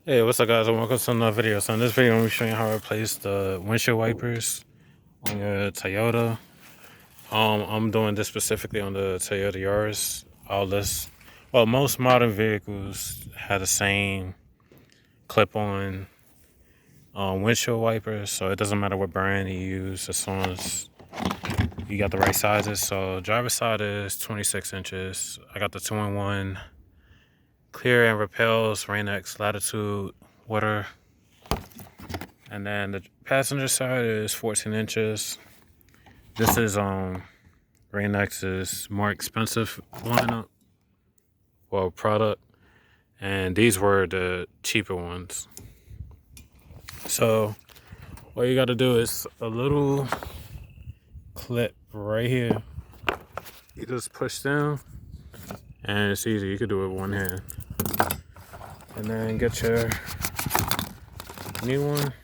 Hey, what's up guys, and welcome to another video. So in this video, I'm going to be showing you how to replace the windshield wipers on your Toyota. I'm doing this specifically on the Toyota Yaris. Most modern vehicles have the same clip-on windshield wipers, so it doesn't matter what brand you use as long as you got the right sizes. So driver's side is 26 inches. I got the 2-in-1 clear and repels Rain-X latitude water. And then the passenger side is 14 inches. This is Rain-X's more expensive lineup, well, product. And these were the cheaper ones. So all you got to do is a little clip right here. You just push down and it's easy. You could do it with one hand. And then get your new one.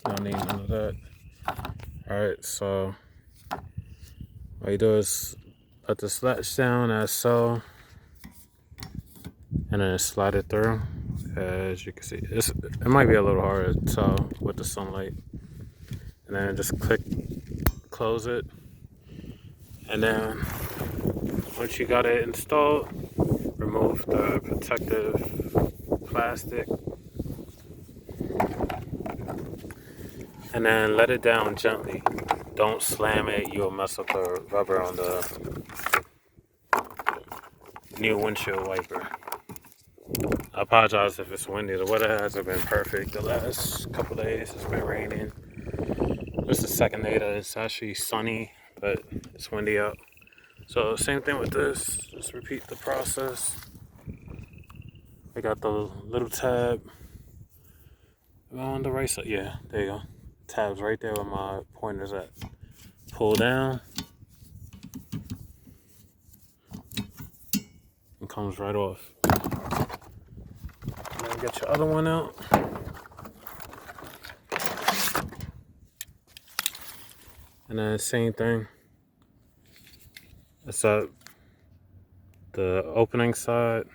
Don't need none of that. Alright, so all you do is let this latch down as so, and then slide it through. As you can see, it might be a little hard to tell with the sunlight. And then just close it. And then once you got it installed, remove the protective plastic. And then let it down gently. Don't slam it, you'll mess up the rubber on the new windshield wiper. I apologize if it's windy. The weather hasn't been perfect the last couple days. It's been raining. This is the second day that it's actually sunny, but it's windy out. So same thing with this. Just repeat the process. I got the little tab on the right side. Yeah, there you go. Tabs right there where my pointer's at. Pull down. It comes right off. And then get your other one out. And then same thing. It's up the opening side.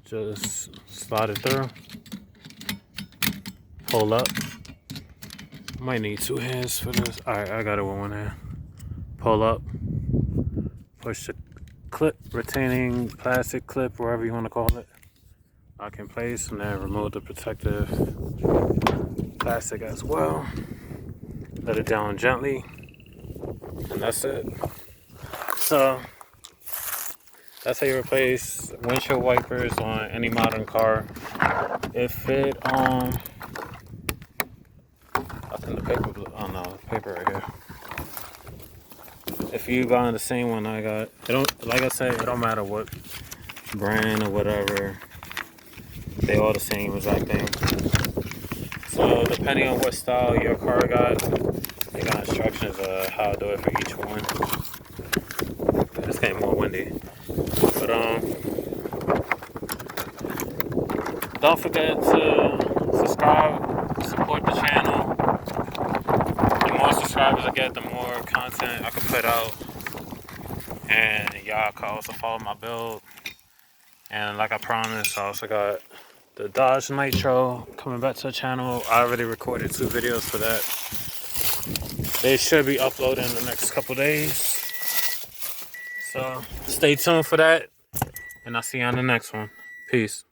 Just slide it through. Pull up. Might need two hands for this. Alright, I got it with one hand. Pull up. Push the clip, retaining plastic clip, wherever you want to call it, lock in place, and then remove the protective plastic as well. Let it down gently, and that's it. So that's how you replace windshield wipers on any modern car. If it I think the paper, oh no, the paper right here. If you buying the same one I got, it don't, like I said, it don't matter what brand or whatever, they all the same exact thing. So depending on what style your car got, they got instructions of how to do it for each one. It's getting more windy, but don't forget to subscribe, support the channel. The more subscribers I get, the more content I can put out, and y'all can also follow my build. And like I promised, I also got the Dodge Nitro coming back to the channel. I already recorded 2 videos for that. They should be uploaded in the next couple days, so stay tuned for that, and I'll see you on the next one. Peace.